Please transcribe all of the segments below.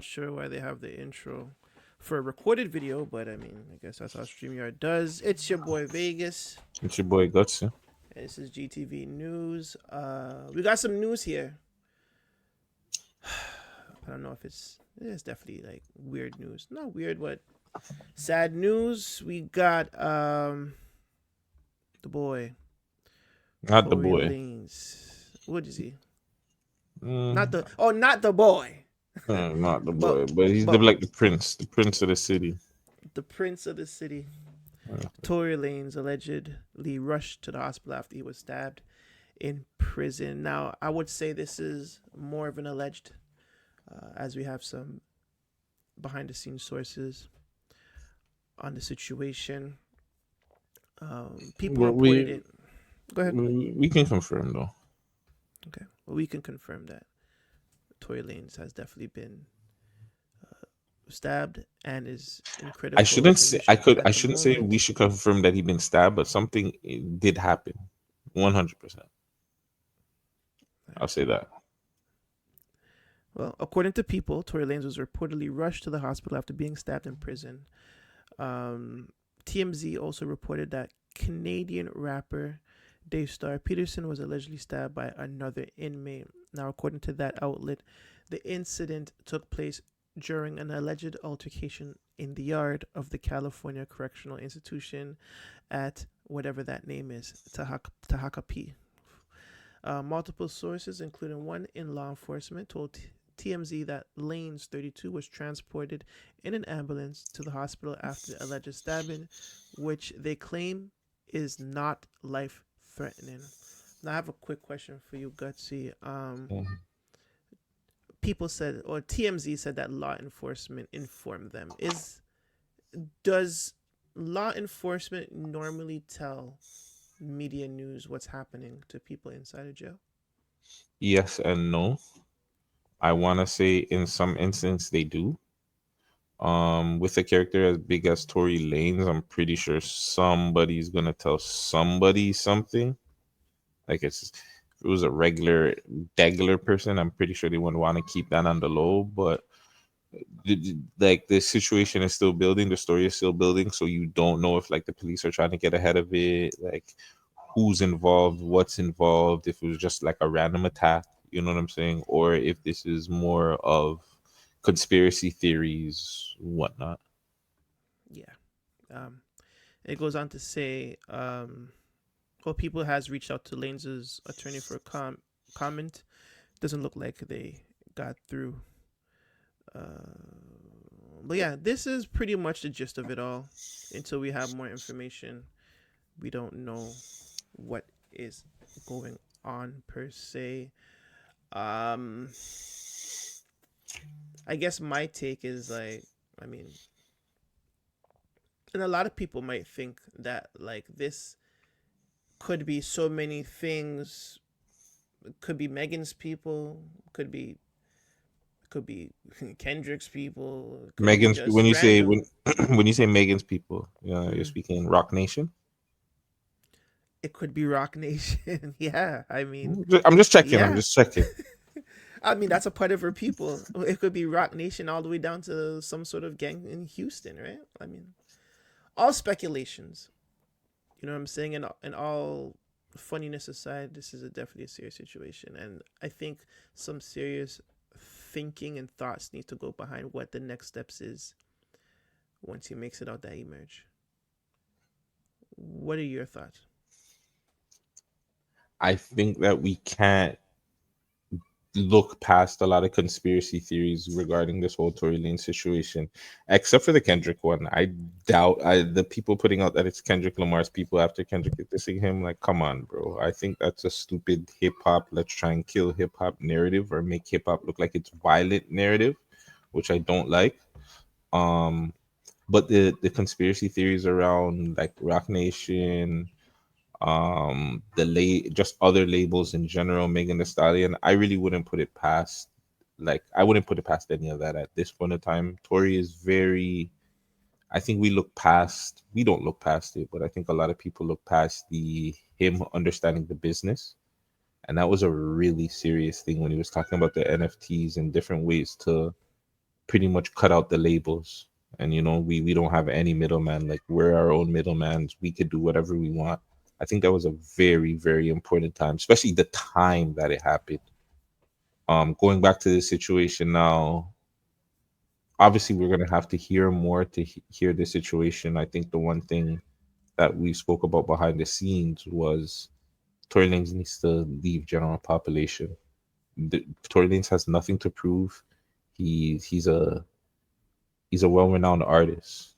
not sure why they have the intro for a recorded video, but I mean, I guess that's how StreamYard does. It's your boy Vegas. It's your boy Gutsy. And this is GTV News. We got some news here. I don't know if it's definitely like weird news. Not weird, but sad news. We got the boy Not the Tory boy. Lanez. What is he? Not Mm, the not the boy, not the but boy, but he's but the prince of the city. the prince of the city. Uh, Tory Lanez allegedly rushed to the hospital after he was stabbed in prison. Now, I would say this is more of an alleged, as we have some behind the scenes sources on the situation. People Well, reported it. Go ahead. we can confirm though. Okay. Well, we can confirm that Tory Lanez has definitely been stabbed and is in I critical shouldn't say I condition could. I at the shouldn't say we moment. should confirm that he been stabbed, but something did happen. 100%. I'll say that. Well, according to People, Tory Lanez was reportedly rushed to the hospital after being stabbed in prison. Um, TMZ also reported that Canadian rapper Dave Star Peterson was allegedly stabbed by another inmate. Now, according to that outlet, the incident took place during an alleged altercation in the yard of the California Correctional Institution at whatever that name is, Tahaka. Multiple sources, including one in law enforcement, told TMZ that Lanes, 32, was transported in an ambulance to the hospital after the alleged stabbing, which they claim is not life threatening. Now, I have a quick question for you, Gutsy. Mhm. People said, or TMZ said that law enforcement informed them. Does law enforcement normally tell media news what's happening to people inside of jail? Yes and no. I want to say in some instance they do. With a character as big as Tory Lanez, I'm pretty sure somebody's gonna tell somebody something. Like if it was a regular person, I'm pretty sure they wouldn't want to keep that on the low. But like the situation is still building, the story is still building, so you don't know if like the police are trying to get ahead of it, like who's involved, what's involved, if it was just like a random attack, you know what I'm saying, or if this is more of conspiracy theories, whatnot. Yeah. Um, it goes on to say, well, People has reached out to Lanes' attorney for a comment. Doesn't look like they got through. But yeah, this is pretty much the gist of it all. Until we have more information, we don't know what is going on per se. Um, I guess my take is like, I mean, and a lot of people might think that like this could be so many things. It could be Megan's people, could be could be Kendrick's people, it could be Megan's just when you say random. when you say Megan's people, you're Mm. speaking Rock Nation. It could be Rock Nation. Yeah, I mean, I'm just checking. I'm yeah. just checking. I mean, that's a part of her people. It could be Rock Nation all the way down to some sort of gang in Houston, right? I mean, all speculations. You know what I'm saying? And all funniness aside, this is definitely a serious situation, and I think some serious thinking and thoughts need to go behind what the next steps is once he makes it out that emerge. What are your thoughts? I think that we can't look past a lot of conspiracy theories regarding this whole Tory Lane situation, except for the Kendrick one. I doubt the people putting out that it's Kendrick Lamar's people after Kendrick is dissing him. Like, come on, bro. I think that's a stupid hip hop. Let's try and kill hip hop narrative or make hip hop look like it's violent narrative, which I don't like. Um, but the conspiracy theories around like Rock Nation, just other labels in general, Megan Thee Stallion, I really wouldn't put it past, like I wouldn't put it past any of that at this point in time. Tory is very, I think we don't look past it, but I think a lot of people look past the him understanding the business. And that was a really serious thing when he was talking about the NFTs and different ways to pretty much cut out the labels. And we don't have any middleman. Like, we're our own middleman. We could do whatever we want. I think that was a very, very important time, especially the time that it happened. Going back to the situation now, obviously we're gonna have to hear more to hear the situation. I think the one thing that we spoke about behind the scenes was Tory Lanez needs to leave general population. Tory Lanez has nothing to prove. He's a well-renowned artist.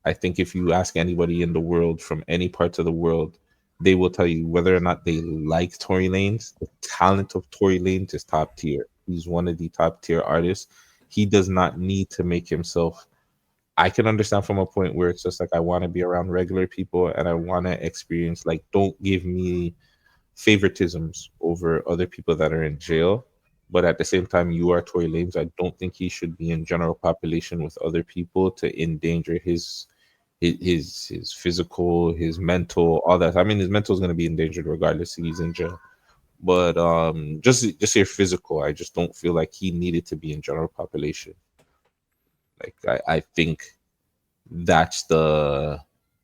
I think if you ask anybody in the world from any parts of the world, they will tell you whether or not they like Tory Lanez. The talent of Tory Lanez is top tier. He's one of the top tier artists. He does not need to make himself. I can understand from a point where it's just like, I want to be around regular people and I want to experience, like, don't give me favoritisms over other people that are in jail. But at the same time, you are Tory Lanez. I don't think he should be in general population with other people to endanger his physical, his mental, all that. I mean, his mental is going to be endangered regardless if he's in jail. But just your physical, I just don't feel like he needed to be in general population. Like, I think that's the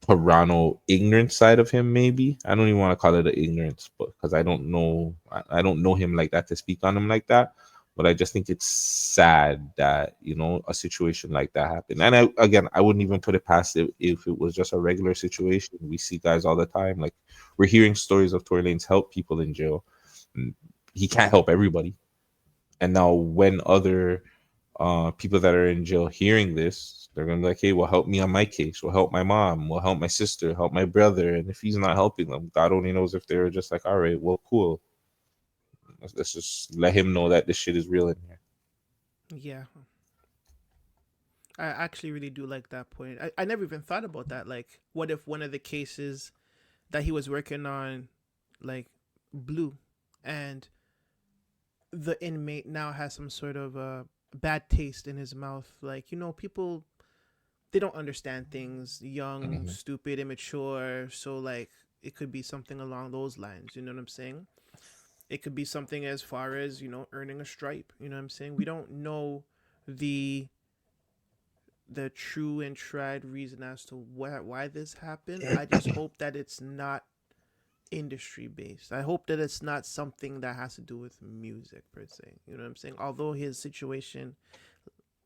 Toronto ignorant side of him. Maybe I don't even want to call it an ignorance, but because I don't know him like that to speak on him like that. But I just think it's sad that a situation like that happened. And I wouldn't even put it past it if it was just a regular situation. We see guys all the time. Like, we're hearing stories of Tory Lanez help people in jail. Mm, He can't help everybody. And now when other people that are in jail hearing this, they're gonna be like, "Hey, well, help me on my case. Well, help my mom. Well, help my sister. Help my brother." And if he's not helping them, God only knows if they're just like, "All right, well, cool. Let's just let him know that this shit is real in here." Yeah, I actually really do like that point. I never even thought about that. Like, what if one of the cases that he was working on, like, blew, and the inmate now has some sort of bad taste in his mouth? Like, people, they don't understand things, young, Mhm. stupid, immature. So, like, it could be something along those lines. You know what I'm saying? It could be something as far as, earning a stripe. You know what I'm saying? We don't know the true and tried reason as to why this happened. I just hope that it's not industry based. I hope that it's not something that has to do with music per se. You know what I'm saying? Although his situation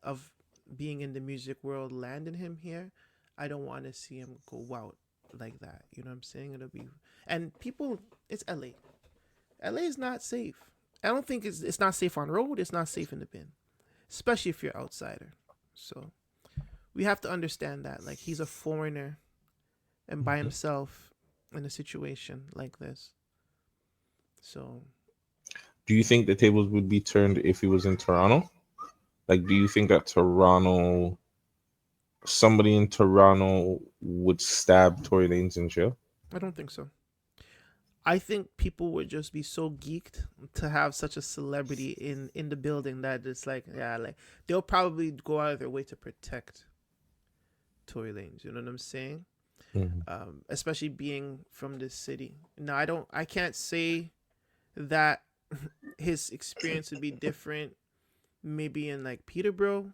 of being in the music world landed him here, I don't want to see him go out like that. You know what I'm saying? It'll be, and people, it's LA. LA is not safe. I don't think it's not safe on road. It's not safe in the bin, especially if you're outsider. So we have to understand that. Like, he's a foreigner and by Mhm. himself in a situation like this. So Do you think the tables would be turned if he was in Toronto? Like, do you think that somebody in Toronto would stab Tory Lanez in jail? I don't think so. I think people would just be so geeked to have such a celebrity in the building that it's like, yeah, like, they'll probably go out of their way to protect Tory Lanez. You know what I'm saying? Mhm. Especially being from this city. Now, I can't say that his experience would be different. Maybe in, like, Peterborough,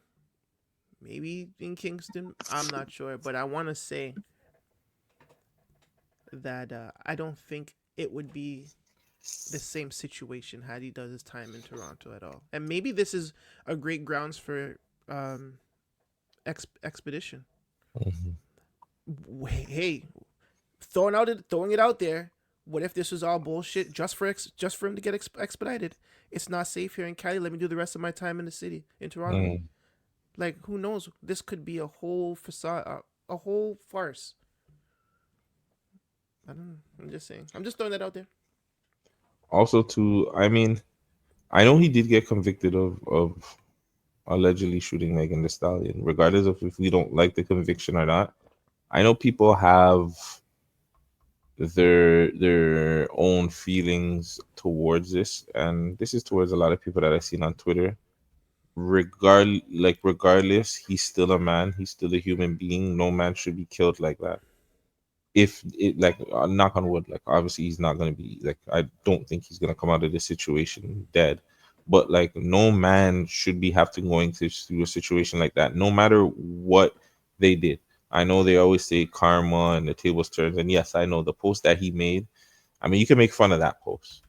maybe in Kingston. I'm not sure, but I want to say that I don't think it would be the same situation had he does his time in Toronto at all. And maybe this is a great grounds for um, expedition. Mhm. Hey, throwing it out there. What if this was all bullshit just for him to get expedited? It's not safe here in Cali. Let me do the rest of my time in the city in Toronto. Mhm. Like, who knows? This could be a whole facade, a whole farce. I don't know. I'm just saying. I'm just throwing that out there. Also, too, I mean, I know he did get convicted of allegedly shooting Megan Thee Stallion, regardless of if we don't like the conviction or not. I know people have their own feelings towards this, and this is towards a lot of people that I've seen on Twitter. Regardless, he's still a man. He's still a human being. No man should be killed like that. If it, like, knock on wood, like, obviously he's not gonna be, like, I don't think he's gonna come out of this situation dead. But like no man should be have to going through a situation like that, no matter what they did. I know they always say karma and the tables turns, and yes, I know the post that he made. I mean, you can make fun of that post,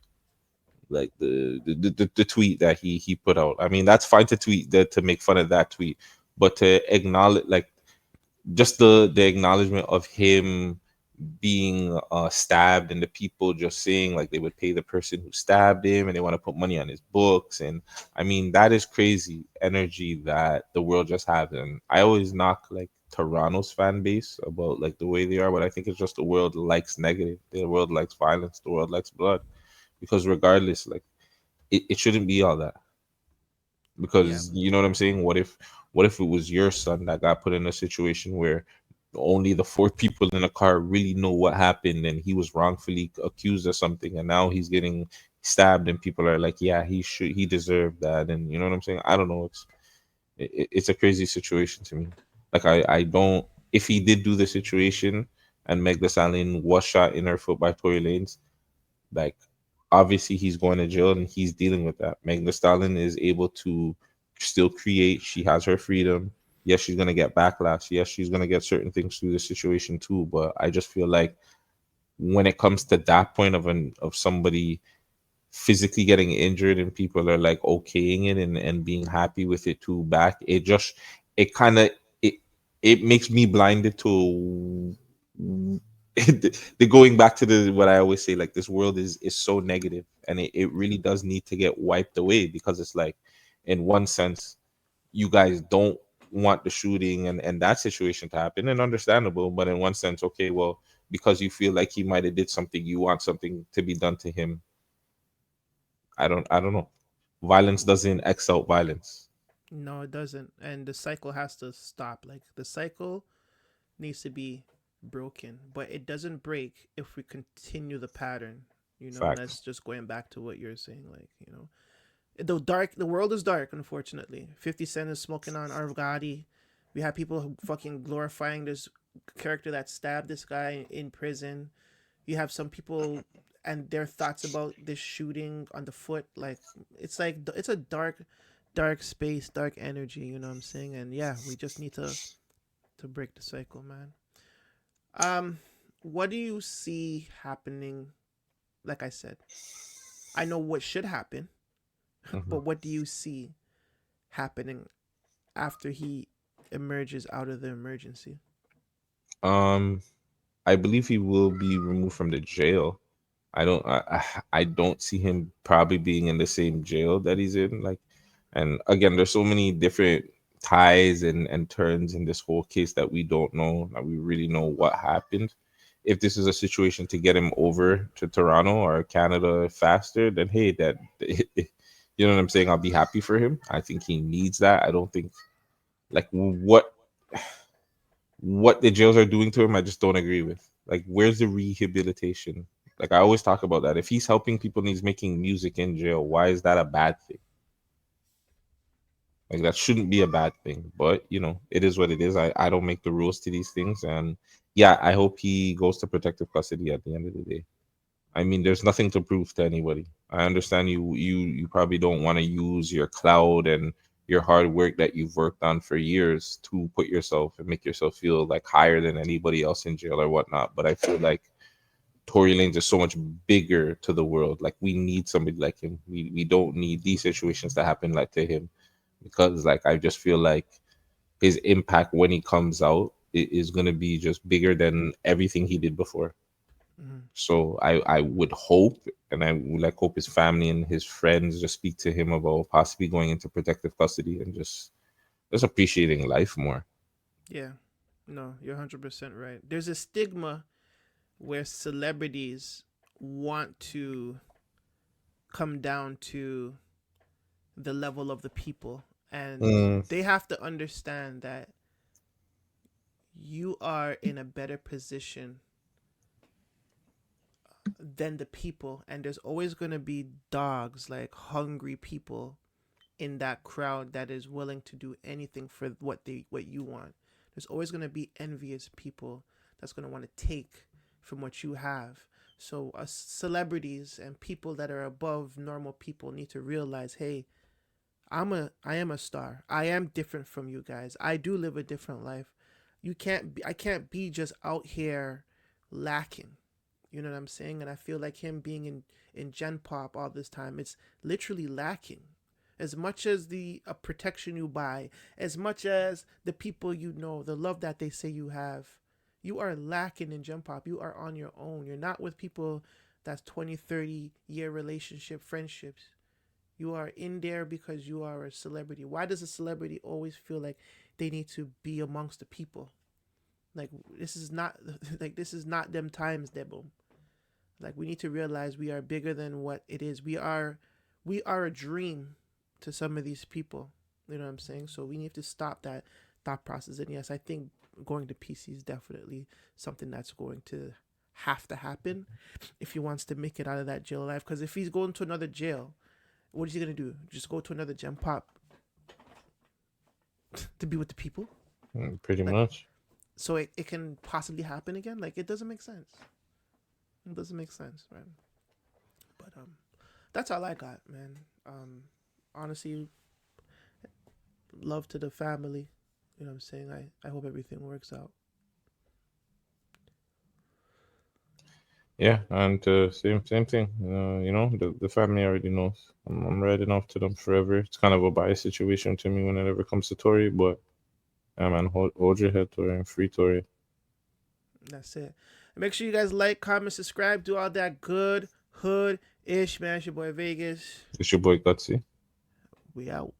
like the tweet that he put out. I mean, that's fine to tweet that, to make fun of that tweet, but to acknowledge, like, just the acknowledgement of him being stabbed, and the people just saying like they would pay the person who stabbed him and they want to put money on his books. And I mean, that is crazy energy that the world just has. And I always knock like Toronto's fan base about like the way they are, but I think it's just the world likes negative, the world likes violence, the world likes blood. Because regardless, like, it shouldn't be all that. Yeah. Because you know what I'm saying, what if it was your son that got put in a situation where only the four people in the car really know what happened, and he was wrongfully accused of something, and now he's getting stabbed, and people are like, yeah, he deserved that. And you know what I'm saying, I don't know, it's a crazy situation to me. Like, I don't, if he did do the situation and Meg Thee Stallion was shot in her foot by Tory Lanez, like, obviously he's going to jail and he's dealing with that. Meg Thee Stallion is able to still create. She has her freedom. Yes, she's gonna get backlash. Yes, she's gonna get certain things through the situation too. But I just feel like when it comes to that point of somebody physically getting injured and people are like okaying it and being happy with it too back, it just, it kind of, it it makes me blinded to the going back to the what I always say, like, this world is so negative, and it really does need to get wiped away. Because it's like, in one sense, you guys don't want the shooting and that situation to happen, and understandable. But in one sense, okay, well, because you feel like he might have did something, you want something to be done to him. I don't know. Violence doesn't X out violence. No, it doesn't. And the cycle has to stop. Like the cycle needs to be broken, but it doesn't break if we continue the pattern. And Fact. that's just going back to what you're saying. Like, the world is dark. Unfortunately, 50 Cent is smoking on Arvgadi. We have people fucking glorifying this character that stabbed this guy in prison. You have some people and their thoughts about this shooting on the foot. Like, it's a dark space, dark energy. You know what I'm saying? And yeah, we just need to break the cycle, man. Um, what do you see happening? Like I said, I know what should happen, Mhm. but what do you see happening after he emerges out of the emergency? um I believe he will be removed from the jail. I don't see him probably being in the same jail that he's in. Like, and again, there's so many different ties and turns in this whole case that we don't know, that we really know what happened. If this is a situation to get him over to Toronto or Canada faster, then hey, that you know what I'm saying, I'll be happy for him. I think he needs that. I don't think, like, what the jails are doing to him, I just don't agree with. Like, where's the rehabilitation? Like, I always talk about that. If he's helping people and he's making music in jail, why is that a bad thing? Like, that shouldn't be a bad thing. But it is what it is. I don't make the rules to these things. And yeah, I hope he goes to protective custody at the end of the day. I mean, there's nothing to prove to anybody. I understand you probably don't want to use your cloud and your hard work that you've worked on for years to put yourself and make yourself feel like higher than anybody else in jail or whatnot. But I feel like Tory Lanez is so much bigger to the world. Like, we need somebody like him. We don't need these situations to happen like to him, because like I just feel like his impact when he comes out is gonna be just bigger than everything he did before. Mm-hmm. So I would hope, and I would like hope his family and his friends just speak to him about possibly going into protective custody and just appreciating life more. Yeah, no, you're 100% right. There's a stigma where celebrities want to come down to the level of the people, and Mm, they have to understand that you are in a better position than the people, and there's always going to be dogs, like hungry people in that crowd that is willing to do anything for what you want. There's always going to be envious people that's going to want to take from what you have. So us celebrities and people that are above normal people need to realize, hey, I am a star. I am different from you guys. I do live a different life. I can't be just out here lacking. You know what I'm saying? And I feel like him being in Gen Pop all this time, it's literally lacking. As much as the protection you buy, as much as the people you know, the love that they say you have, you are lacking in Gen Pop. You are on your own. You're not with people that's 20, 30 year relationship friendships. You are in there because you are a celebrity. Why does a celebrity always feel like they need to be amongst the people? Like this is not like this is not them times, Debo. Like we need to realize we are bigger than what it is. We are a dream to some of these people. You know what I'm saying? So we need to stop that thought process. And yes, I think going to PC is definitely something that's going to have to happen if he wants to make it out of that jail life. Because if he's going to another jail, what is he gonna do? Just go to another gem pop to be with the people? Pretty Like, much. so it can possibly happen again? Like, it doesn't make sense. It doesn't make sense, right? But that's all I got, man. Honestly, love to the family. You know what I'm saying? I hope everything works out. Yeah, and same thing. The family already knows. I'm riding off to them forever. It's kind of a biased situation to me when it ever comes to Tory, but man, hold your head, Tory, and free Tory. That's it. And make sure you guys like, comment, subscribe, do all that good hood ish, man. It's your boy Vegas. It's your boy Gutsy. We out.